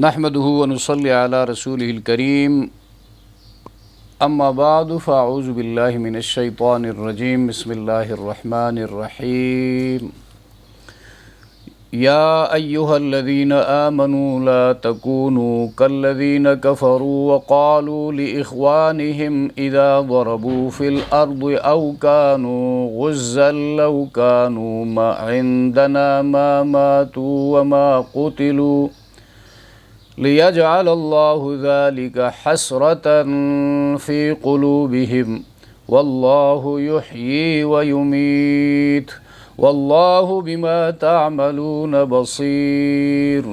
نحمده ونصلي على رسوله الكريم اما بعد فاعوذ بالله من الشيطان الرجيم بسم الله الرحمن الرحيم يا أيها الذين آمنوا لا تكونوا كالذين كفروا وقالوا لإخوانهم إذا ضربوا في الأرض أو كانوا غزا لو كانوا ما عندنا ما ماتوا وما قتلوا ليجعل الله ذلك حسرة في قلوبهم والله يحيي ويميت والله بما تعملون بصير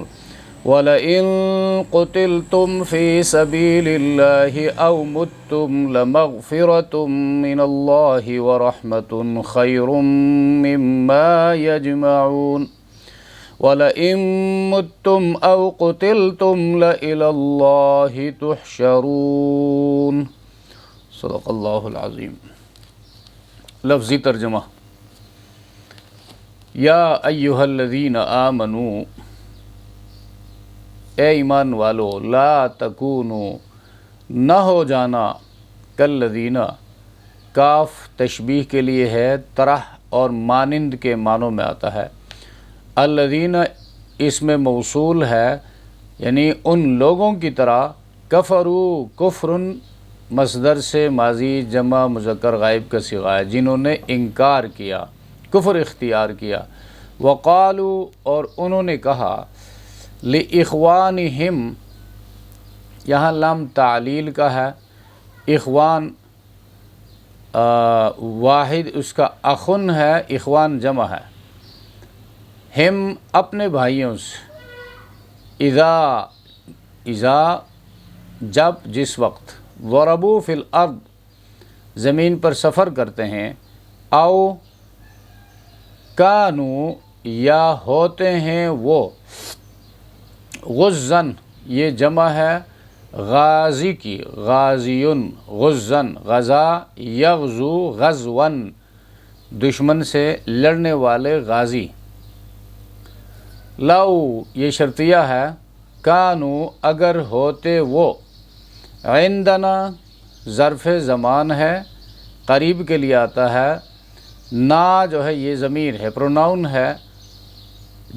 ولئن قتلتم في سبيل الله أو متم لمغفرة من الله ورحمة خير مما يجمعون وَلَئِن مُتُّمْ أَوْ قُتِلْتُمْ لَإِلَى اللَّهِ تُحْشَرُونَ صدق اللہ العظیم۔ لفظی ترجمہ: یا ایہا الذین آمنوا، اے ایمان والو، لا تکونوا، نہ ہو جانا، کالذین، کاف تشبیہ کے لیے ہے، طرح اور مانند کے معنوں میں آتا ہے۔ الذین اس میں موصول ہے، یعنی ان لوگوں کی طرح، کفروا، کفرن مصدر سے ماضی جمع مذکر غائب کا صیغہ ہے، جنہوں نے انکار کیا، کفر اختیار کیا۔ وقالوا، اور انہوں نے کہا، لإخوانہم، یہاں لام تعلیل کا ہے، اخوان واحد اس کا اخن ہے، اخوان جمع ہے، ہم اپنے بھائیوں سے، اذا جب جس وقت، ضربوا فی الارض زمین پر سفر کرتے ہیں، او کانوا یا ہوتے ہیں وہ، غزن یہ جمع ہے غازی کی، غازیون، غزن غزا یغزو غزون، دشمن سے لڑنے والے غازی۔ لو یہ شرطیہ ہے، کانوا اگر ہوتے وہ، عندنا ظرف زمان ہے، قریب کے لیے آتا ہے، نا جو ہے یہ ضمیر ہے، پروناؤن ہے،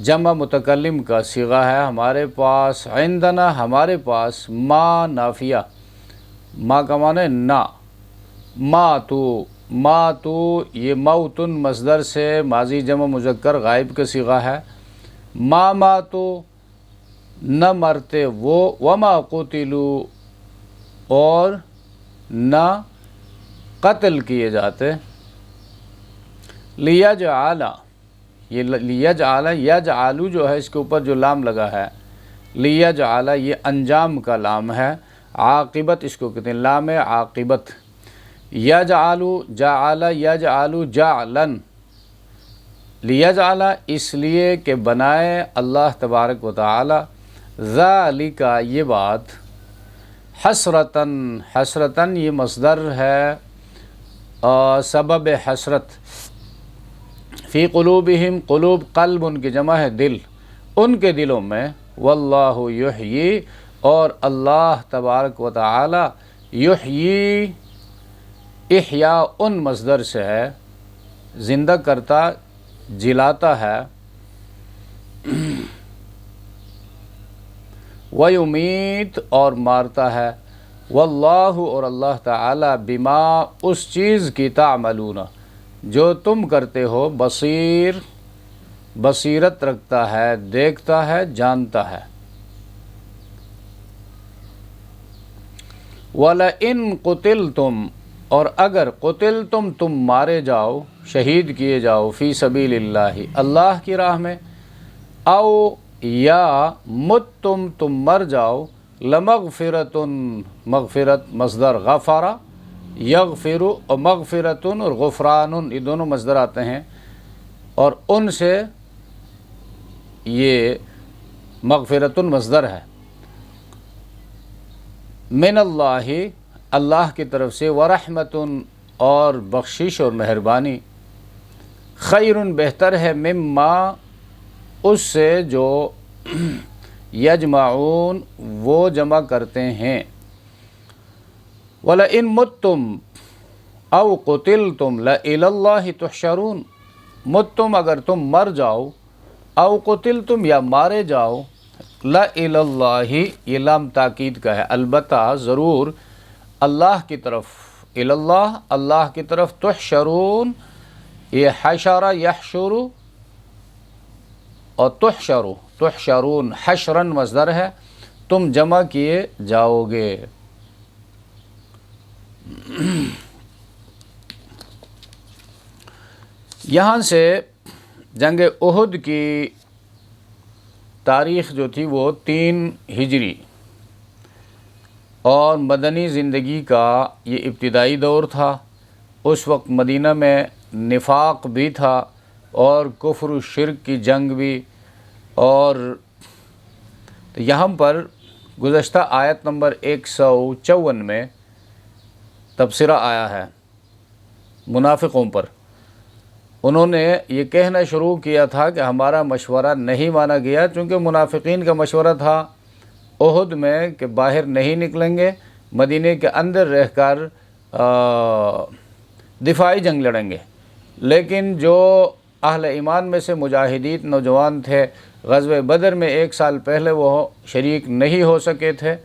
جمع متکلم کا صیغہ ہے، ہمارے پاس، عندنا ہمارے پاس، ما نافیہ، ما کا معنی نا، ماتو یہ موتن مصدر سے ماضی جمع مذکر غائب کا صیغہ ہے، ما ماتو نہ مرتے وہ، وما قتلوا اور نہ قتل کیے جاتے۔ لیجعل، یہ لیجعل، یجعل جو ہے اس کے اوپر جو لام لگا ہے، لیجعل یہ انجام کا لام ہے، عاقبت اس کو کہتے ہیں، لام عاقبت۔ یجعل، جعل یجعل جعلا، لیجعل اس لیے کہ بنائے اللہ تبارک و تعالی، ذالک یہ بات، حسرتاً، حسرتاً یہ مصدر ہے سبب حسرت، فی قلوبہم، قلوب قلب ان کی جمع ہے دل، ان کے دلوں میں، واللہ یحیی اور اللہ تبارک و تعالی، یحیی احیاء ان مصدر سے ہے، زندہ کرتا، جلاتا ہے، وَيُمِيتُ اور مارتا ہے، واللہ اور اللہ تعالی، بما اس چیز کی، تعملون جو تم کرتے ہو، بصیر بصیرت رکھتا ہے، دیکھتا ہے، جانتا ہے۔ وَلَئِن قُتِلْتُمْ اور اگر قتلتم تم مارے جاؤ، شہید کیے جاؤ، فی سبیل اللہ اللہ کی راہ میں، او یا متتم تم مر جاؤ، لمغفرۃ مغفرت مصدر غفرہ، یغفر اور مغفرۃ اور غفران یہ دونوں مصدر آتے ہیں، اور ان سے یہ مغفرۃ مصدر ہے، من اللہ اللہ کی طرف سے، ورحمت اور بخشش اور مہربانی، خیر بہتر ہے، مما اس سے جو یجمعون وہ جمع کرتے ہیں، وَلَئِن مُتُّمْ او قتلتم لَإِلَى اللَّهِ تُحْشَرُونَ، متم اگر تم مر جاؤ، او قتلتم یا مارے جاؤ، لَإِلَى اللَّهِ یہ لام تاکید کا ہے، البتہ ضرور اللہ کی طرف، الی اللہ اللہ کی طرف، تحشرون یہ حشر یحشر اور تحشرون حشرن مصدر ہے، تم جمع کیے جاؤ گے۔ یہاں سے جنگ احد کی تاریخ جو تھی وہ 3 ہجری اور مدنی زندگی کا یہ ابتدائی دور تھا۔ اس وقت مدینہ میں نفاق بھی تھا اور کفر و شرک کی جنگ بھی، اور یہاں پر گزشتہ آیت نمبر 154 میں تبصرہ آیا ہے منافقوں پر۔ انہوں نے یہ کہنا شروع کیا تھا کہ ہمارا مشورہ نہیں مانا گیا، چونکہ منافقین کا مشورہ تھا احد میں کہ باہر نہیں نکلیں گے، مدینے کے اندر رہ کر دفاعی جنگ لڑیں گے، لیکن جو اہل ایمان میں سے مجاہدین نوجوان تھے غزوہ بدر میں 1 سال پہلے وہ شریک نہیں ہو سکے تھے،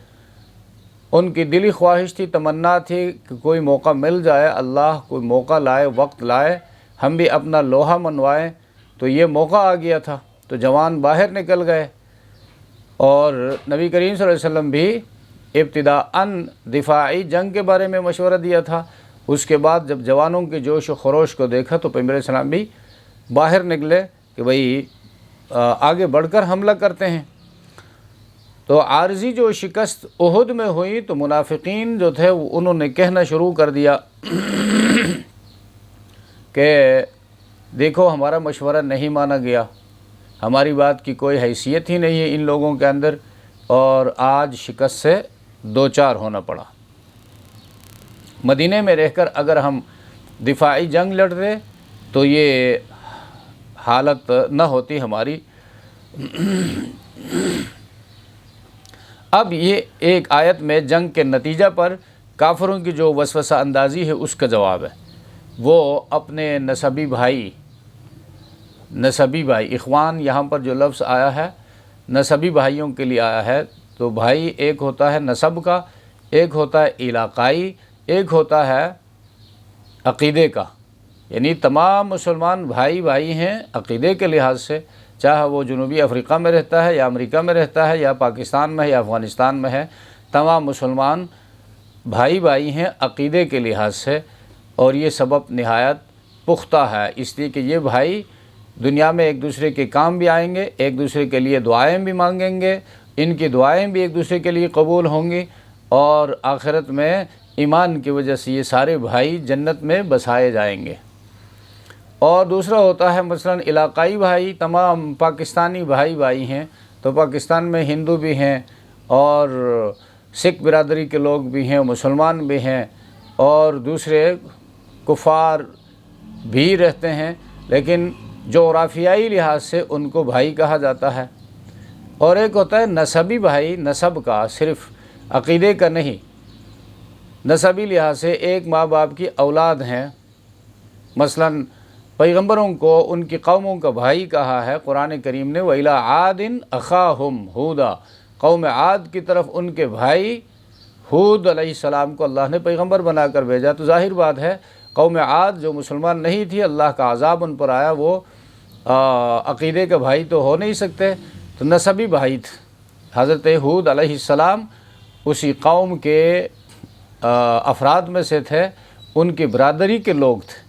ان کی دلی خواہش تھی، تمنا تھی کہ کوئی موقع مل جائے، اللہ کوئی موقع لائے، وقت لائے، ہم بھی اپنا لوہا منوائیں۔ تو یہ موقع آ گیا تھا، تو جوان باہر نکل گئے، اور نبی کریم صلی اللہ علیہ وسلم بھی ابتداءً دفاعی جنگ کے بارے میں مشورہ دیا تھا۔ اس کے بعد جب جوانوں کے جوش و خروش کو دیکھا تو پیغمبر علیہ السلام بھی باہر نکلے کہ بھئی آگے بڑھ کر حملہ کرتے ہیں۔ تو عارضی جو شکست احد میں ہوئی تو منافقین جو تھے انہوں نے کہنا شروع کر دیا کہ دیکھو ہمارا مشورہ نہیں مانا گیا، ہماری بات کی کوئی حیثیت ہی نہیں ہے ان لوگوں کے اندر، اور آج شکست سے دوچار ہونا پڑا۔ مدینے میں رہ کر اگر ہم دفاعی جنگ لڑتے تو یہ حالت نہ ہوتی ہماری۔ اب یہ ایک آیت میں جنگ کے نتیجہ پر کافروں کی جو وسوسہ اندازی ہے اس کا جواب ہے۔ وہ اپنے نسبی بھائی اخوان، یہاں پر جو لفظ آیا ہے نسبی بھائیوں کے لیے آیا ہے، تو بھائی ایک ہوتا ہے نسب کا، ایک ہوتا ہے علاقائی، ایک ہوتا ہے عقیدے کا، یعنی تمام مسلمان بھائی ہیں عقیدے کے لحاظ سے، چاہے وہ جنوبی افریقہ میں رہتا ہے یا امریکہ میں رہتا ہے یا پاکستان میں ہے یا افغانستان میں ہے، تمام مسلمان بھائی ہیں عقیدے کے لحاظ سے، اور یہ سبب نہایت پختہ ہے، اس لیے کہ یہ بھائی دنیا میں ایک دوسرے کے کام بھی آئیں گے، ایک دوسرے کے لیے دعائیں بھی مانگیں گے، ان کی دعائیں بھی ایک دوسرے کے لیے قبول ہوں گی، اور آخرت میں ایمان کی وجہ سے یہ سارے بھائی جنت میں بسائے جائیں گے۔ اور دوسرا ہوتا ہے مثلا علاقائی بھائی، تمام پاکستانی بھائی ہیں، تو پاکستان میں ہندو بھی ہیں اور سکھ برادری کے لوگ بھی ہیں، مسلمان بھی ہیں، اور دوسرے کفار بھی رہتے ہیں، لیکن جغرافیائی لحاظ سے ان کو بھائی کہا جاتا ہے۔ اور ایک ہوتا ہے نسبی بھائی، نسب کا، صرف عقیدے کا نہیں، نسبی لحاظ سے ایک ماں باپ کی اولاد ہیں، مثلا پیغمبروں کو ان کی قوموں کا بھائی کہا ہے قرآن کریم نے، وَإِلَىٰ عَادٍ أَخَاهُمْ هُودًا، قوم عاد کی طرف ان کے بھائی ہود علیہ السلام کو اللہ نے پیغمبر بنا کر بھیجا۔ تو ظاہر بات ہے قوم عاد جو مسلمان نہیں تھی، اللہ کا عذاب ان پر آیا، وہ عقیدے کا بھائی تو ہو نہیں سکتے، تو نسبی بھائی تھے۔ حضرت ہود علیہ السلام اسی قوم کے افراد میں سے تھے، ان کی برادری کے لوگ تھے۔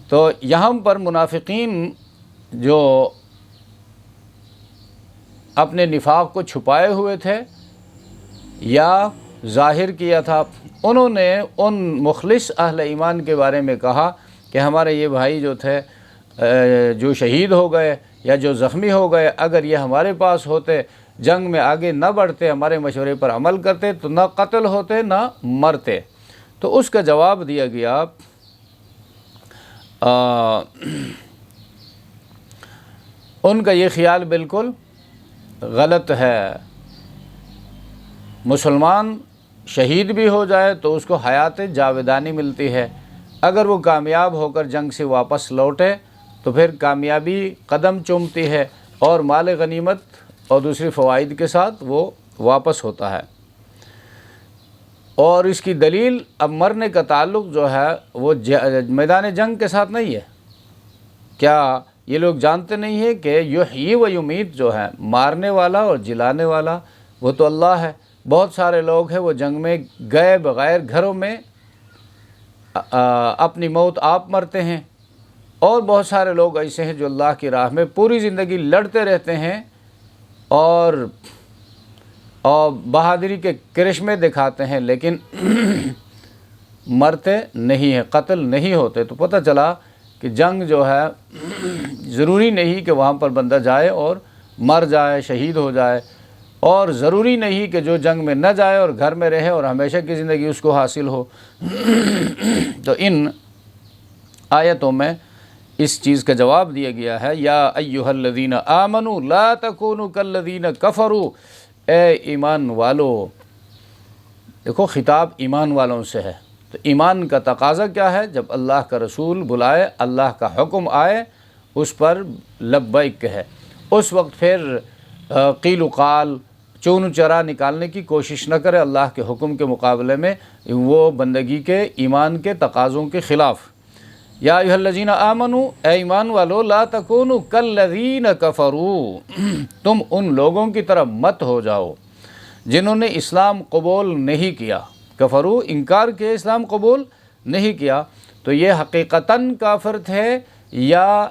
تو یہاں پر منافقین جو اپنے نفاق کو چھپائے ہوئے تھے یا ظاہر کیا تھا، انہوں نے ان مخلص اہل ایمان کے بارے میں کہا کہ ہمارے یہ بھائی جو تھے جو شہید ہو گئے یا جو زخمی ہو گئے، اگر یہ ہمارے پاس ہوتے، جنگ میں آگے نہ بڑھتے، ہمارے مشورے پر عمل کرتے تو نہ قتل ہوتے نہ مرتے۔ تو اس کا جواب دیا گیا ان کا یہ خیال بالکل غلط ہے۔ مسلمان شہید بھی ہو جائے تو اس کو حیات جاویدانی ملتی ہے، اگر وہ کامیاب ہو کر جنگ سے واپس لوٹے تو پھر کامیابی قدم چومتی ہے اور مال غنیمت اور دوسری فوائد کے ساتھ وہ واپس ہوتا ہے۔ اور اس کی دلیل اب مرنے کا تعلق جو ہے وہ میدان جنگ کے ساتھ نہیں ہے۔ کیا یہ لوگ جانتے نہیں ہیں کہ یحیی و یمیت جو ہے مارنے والا اور جلانے والا وہ تو اللہ ہے؟ بہت سارے لوگ ہیں وہ جنگ میں گئے بغیر گھروں میں اپنی موت آپ مرتے ہیں، اور بہت سارے لوگ ایسے ہیں جو اللہ کی راہ میں پوری زندگی لڑتے رہتے ہیں اور بہادری کے کرشمے دکھاتے ہیں، لیکن مرتے نہیں ہیں، قتل نہیں ہوتے۔ تو پتہ چلا کہ جنگ جو ہے ضروری نہیں کہ وہاں پر بندہ جائے اور مر جائے، شہید ہو جائے، اور ضروری نہیں کہ جو جنگ میں نہ جائے اور گھر میں رہے اور ہمیشہ کی زندگی اس کو حاصل ہو۔ تو ان آیتوں میں اس چیز کا جواب دیا گیا ہے، یا ایھا الذین آمنوا لا تکونوا کالذین کفروا، اے ایمان والو۔ دیکھو خطاب ایمان والوں سے ہے، تو ایمان کا تقاضا کیا ہے؟ جب اللہ کا رسول بلائے، اللہ کا حکم آئے، اس پر لبیک کہے، اس وقت پھر قیل و قال، چون و چرا نکالنے کی کوشش نہ کرے اللہ کے حکم کے مقابلے میں، وہ بندگی کے ایمان کے تقاضوں کے خلاف۔ یا ایھا الذین آمنوا، اے ایمان والو، لا تکونوا کالذین کفروا، تم ان لوگوں کی طرح مت ہو جاؤ جنہوں نے اسلام قبول نہیں کیا۔ کفروا انکار کیا، اسلام قبول نہیں کیا، تو یہ حقیقتاً کافر تھے یا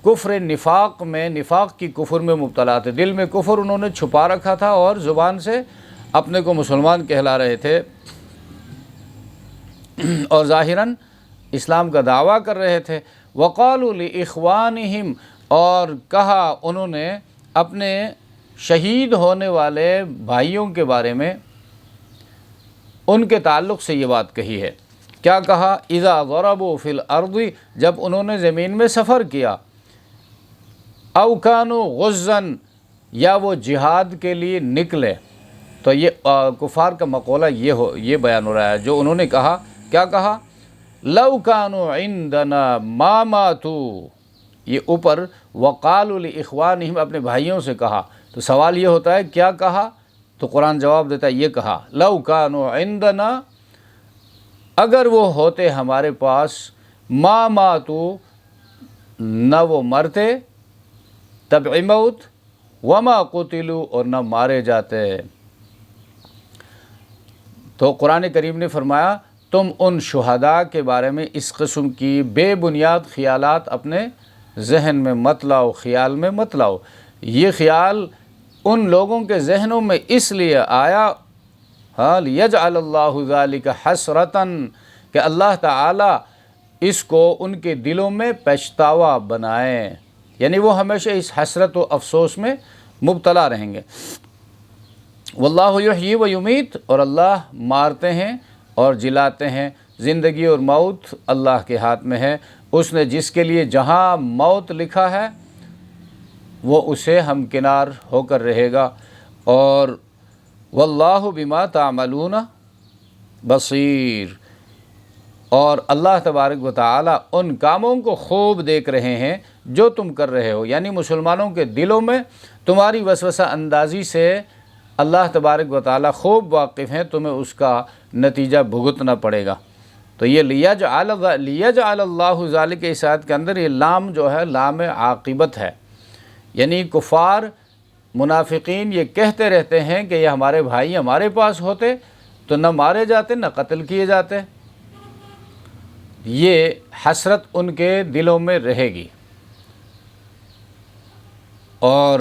کفر نفاق میں، نفاق کی کفر میں مبتلا تھے؟ دل میں کفر انہوں نے چھپا رکھا تھا اور زبان سے اپنے کو مسلمان کہلا رہے تھے اور ظاہراً اسلام کا دعویٰ کر رہے تھے۔ وقالوا لاخوانہم، اور کہا انہوں نے اپنے شہید ہونے والے بھائیوں کے بارے میں، ان کے تعلق سے یہ بات کہی ہے۔ کیا کہا؟ اذا ضربوا فی الارض، جب انہوں نے زمین میں سفر کیا، او کانوا غزاً، یا وہ جہاد کے لیے نکلے۔ تو یہ کفار کا مقولہ یہ بیان ہو رہا ہے جو انہوں نے کہا۔ کیا کہا؟ لو کانوا عندنا ما ماتوا، یہ اوپر وقالوا لاخوانہم، اپنے بھائیوں سے کہا۔ تو سوال یہ ہوتا ہے کیا کہا؟ تو قرآن جواب دیتا ہے یہ کہا، لو کانوا عندنا، اگر وہ ہوتے ہمارے پاس، ما ماتوا، نہ وہ مرتے، طبعی موت، وما قتلوا، اور نہ مارے جاتے۔ تو قرآن کریم نے فرمایا تم ان شہداء کے بارے میں اس قسم کی بے بنیاد خیالات اپنے ذہن میں مت لاؤ، خیال میں مت لاؤ۔ یہ خیال ان لوگوں کے ذہنوں میں اس لیے آیا لیجعل اللہ ذلک حسرتاً، کہ اللہ تعالیٰ اس کو ان کے دلوں میں پچھتاوا بنائے، یعنی وہ ہمیشہ اس حسرت و افسوس میں مبتلا رہیں گے۔ واللہ یحیی و یمیت، اور اللہ مارتے ہیں اور جلاتے ہیں، زندگی اور موت اللہ کے ہاتھ میں ہے۔ اس نے جس کے لیے جہاں موت لکھا ہے وہ اسے ہمکنار ہو کر رہے گا، اور واللہ بما تعملون بصیر، اور اللہ تبارک و تعالی ان کاموں کو خوب دیکھ رہے ہیں جو تم کر رہے ہو، یعنی مسلمانوں کے دلوں میں تمہاری وسوسہ اندازی سے اللہ تبارک و تعالی خوب واقف ہیں، تمہیں اس کا نتیجہ بھگتنا پڑے گا۔ تو یہ لیجعل اللہ ذالک، اس آیت کے اندر یہ لام جو ہے لام عاقبت ہے، یعنی کفار منافقین یہ کہتے رہتے ہیں کہ یہ ہمارے بھائی ہمارے پاس ہوتے تو نہ مارے جاتے نہ قتل کیے جاتے، یہ حسرت ان کے دلوں میں رہے گی، اور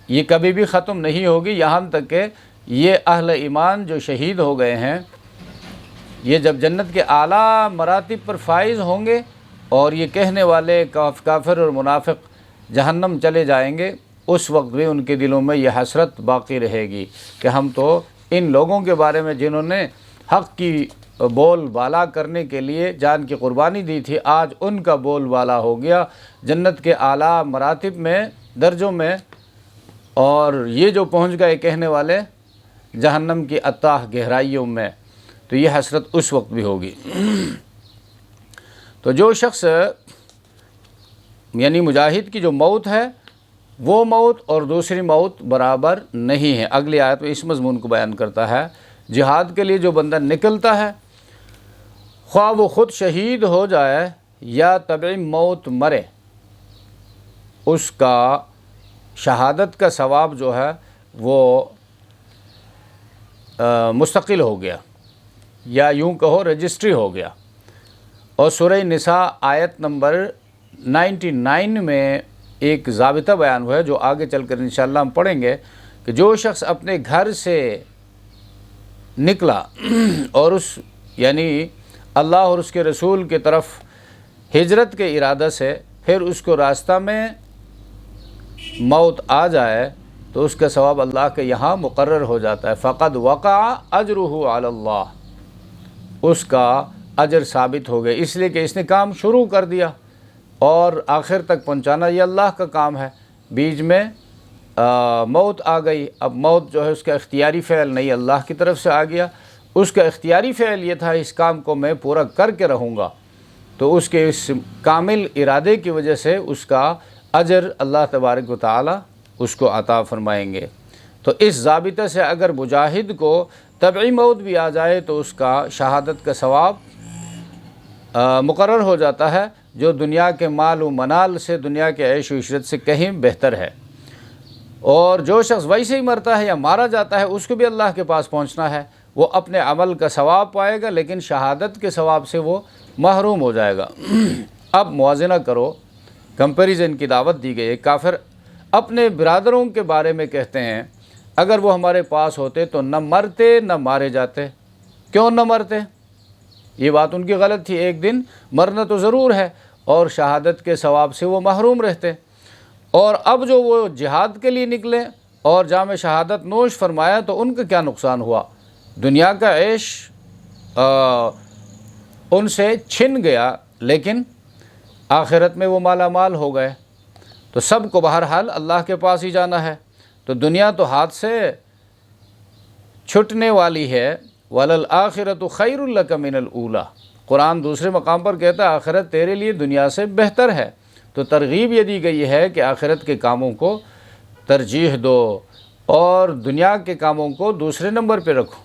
یہ کبھی بھی ختم نہیں ہوگی، یہاں تک کہ یہ اہل ایمان جو شہید ہو گئے ہیں یہ جب جنت کے اعلیٰ مراتب پر فائز ہوں گے اور یہ کہنے والے کافر اور منافق جہنم چلے جائیں گے، اس وقت بھی ان کے دلوں میں یہ حسرت باقی رہے گی کہ ہم تو ان لوگوں کے بارے میں جنہوں نے حق کی بول بالا کرنے کے لیے جان کی قربانی دی تھی، آج ان کا بول بالا ہو گیا، جنت کے اعلیٰ مراتب میں درجوں میں اور یہ جو پہنچ گئے کہنے والے جہنم کی اتاہ گہرائیوں میں، تو یہ حسرت اس وقت بھی ہوگی۔ تو جو شخص یعنی مجاہد کی جو موت ہے وہ موت اور دوسری موت برابر نہیں ہے۔ اگلی آیت میں اس مضمون کو بیان کرتا ہے، جہاد کے لیے جو بندہ نکلتا ہے، خواہ وہ خود شہید ہو جائے یا طبعی موت مرے، اس کا شہادت کا ثواب جو ہے وہ مستقل ہو گیا، یا یوں کہو رجسٹری ہو گیا۔ اور سورہ نساء آیت نمبر 99 میں ایک ضابطہ بیان ہوا ہے جو آگے چل کر انشاءاللہ ہم پڑھیں گے، کہ جو شخص اپنے گھر سے نکلا اور اس یعنی اللہ اور اس کے رسول کی طرف ہجرت کے ارادہ سے، پھر اس کو راستہ میں موت آ جائے تو اس کا ثواب اللہ کے یہاں مقرر ہو جاتا ہے۔ فقد وقع اجرہ علی اللہ، اس کا اجر ثابت ہو گیا، اس لیے کہ اس نے کام شروع کر دیا اور آخر تک پہنچانا یہ اللہ کا کام ہے۔ بیچ میں موت آ گئی، اب موت جو ہے اس کا اختیاری فعل نہیں، اللہ کی طرف سے آ گیا۔ اس کا اختیاری فعل یہ تھا اس کام کو میں پورا کر کے رہوں گا، تو اس کے اس کامل ارادے کی وجہ سے اس کا اجر اللہ تبارک و تعالی اس کو عطا فرمائیں گے۔ تو اس ضابطے سے اگر مجاہد کو طبعی موت بھی آ جائے تو اس کا شہادت کا ثواب مقرر ہو جاتا ہے، جو دنیا کے مال و منال سے، دنیا کے عیش و عشرت سے کہیں بہتر ہے۔ اور جو شخص ویسے ہی مرتا ہے یا مارا جاتا ہے، اس کو بھی اللہ کے پاس پہنچنا ہے، وہ اپنے عمل کا ثواب پائے گا لیکن شہادت کے ثواب سے وہ محروم ہو جائے گا۔ اب موازنہ کرو، کمپیریزن کی دعوت دی گئی ہے۔ کافر اپنے برادروں کے بارے میں کہتے ہیں اگر وہ ہمارے پاس ہوتے تو نہ مرتے نہ مارے جاتے۔ کیوں نہ مرتے؟ یہ بات ان کی غلط تھی، ایک دن مرنا تو ضرور ہے اور شہادت کے ثواب سے وہ محروم رہتے۔ اور اب جو وہ جہاد کے لیے نکلے اور جام شہادت نوش فرمایا تو ان کا کیا نقصان ہوا؟ دنیا کا عیش ان سے چھن گیا، لیکن آخرت میں وہ مالا مال ہو گئے۔ تو سب کو بہرحال اللہ کے پاس ہی جانا ہے، تو دنیا تو ہاتھ سے چھٹنے والی ہے۔ وَلَلْآخِرَةُ خَيْرٌ لَكَ مِنَ الْأُولَىٰ، قرآن دوسرے مقام پر کہتا ہے آخرت تیرے لیے دنیا سے بہتر ہے۔ تو ترغیب یہ دی گئی ہے کہ آخرت کے کاموں کو ترجیح دو اور دنیا کے کاموں کو دوسرے نمبر پہ رکھو،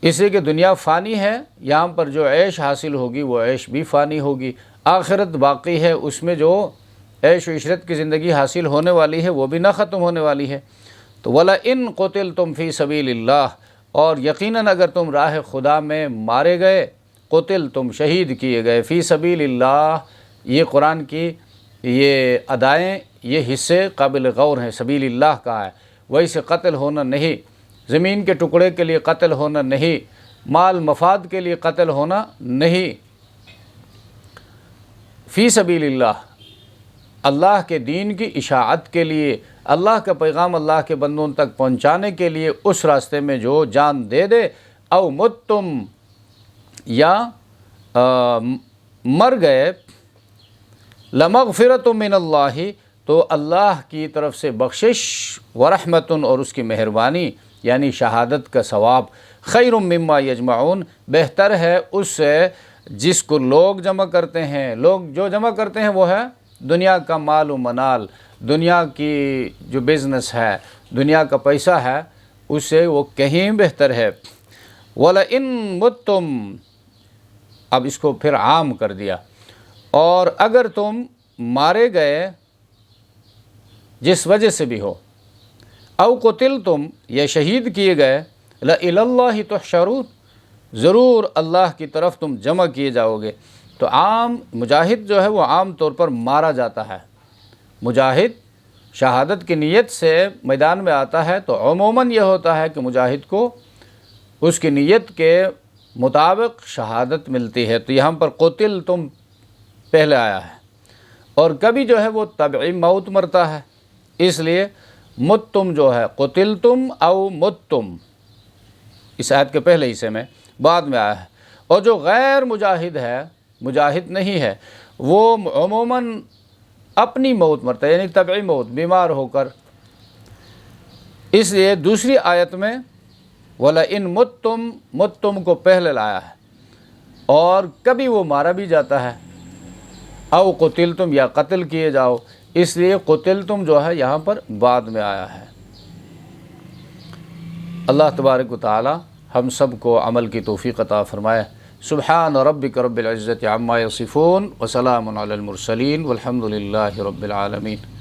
اس لیے کہ دنیا فانی ہے، یہاں پر جو عیش حاصل ہوگی وہ عیش بھی فانی ہوگی۔ آخرت باقی ہے، اس میں جو عیش و عشرت کی زندگی حاصل ہونے والی ہے وہ بھی نہ ختم ہونے والی ہے۔ تو وَلَئِن قُتِلْتُمْ فِي سَبِيلِ اللَّهِ، اور یقیناً اگر تم راہ خدا میں مارے گئے، قتل تم شہید کیے گئے، فی سبیل اللہ، یہ قرآن کی یہ ادائیں، یہ حصے قابل غور ہیں۔ سبیل اللہ کا ہے، ویسے قتل ہونا نہیں، زمین کے ٹکڑے کے لیے قتل ہونا نہیں، مال مفاد کے لیے قتل ہونا نہیں۔ فی سبیل اللہ، اللہ کے دین کی اشاعت کے لیے، اللہ کا پیغام اللہ کے بندوں تک پہنچانے کے لیے اس راستے میں جو جان دے دے، او متم، یا مر گئے، لمغفرۃ من اللہ، تو اللہ کی طرف سے بخشش، ورحمت، اور اس کی مہربانی یعنی شہادت کا ثواب، خیر مما یجمعون، بہتر ہے اس سے جس کو لوگ جمع کرتے ہیں۔ لوگ جو جمع کرتے ہیں وہ ہے دنیا کا مال و منال، دنیا کی جو بزنس ہے، دنیا کا پیسہ ہے، اس سے وہ کہیں بہتر ہے۔ وَلَئِن مُتُّمْ، اب اس کو پھر عام کر دیا، اور اگر تم مارے گئے جس وجہ سے بھی ہو، او قتلتم، یا شہید کیے گئے، لَإِلَى اللَّهِ تُحْشَرُونَ، ضرور اللہ کی طرف تم جمع کیے جاؤ گے۔ تو عام مجاہد جو ہے وہ عام طور پر مارا جاتا ہے۔ مجاہد شہادت کی نیت سے میدان میں آتا ہے تو عموماً یہ ہوتا ہے کہ مجاہد کو اس کی نیت کے مطابق شہادت ملتی ہے۔ تو یہاں پر قتل تم پہلے آیا ہے، اور کبھی جو ہے وہ طبعی موت مرتا ہے، اس لیے متم جو ہے قتل تم او متم، اس آیت کے پہلے حصے میں، بعد میں آیا ہے۔ اور جو غیر مجاہد ہے، مجاہد نہیں ہے، وہ عموماً اپنی موت مرتا ہے، یعنی طبعی موت، بیمار ہو کر اس لیے دوسری آیت میں وَلَئِن مُتُّم، مُتُّم کو پہلے لایا ہے، اور کبھی وہ مارا بھی جاتا ہے، او قتلتم یا قتل کیے جاؤ، اس لیے قتلتم جو ہے یہاں پر بعد میں آیا ہے۔ اللہ تبارک و تعالی ہم سب کو عمل کی توفیق عطا فرمائے۔ سبحان ربک رب العزت عما یصفون وسلام علی المرسلین والحمد للہ رب العالمین۔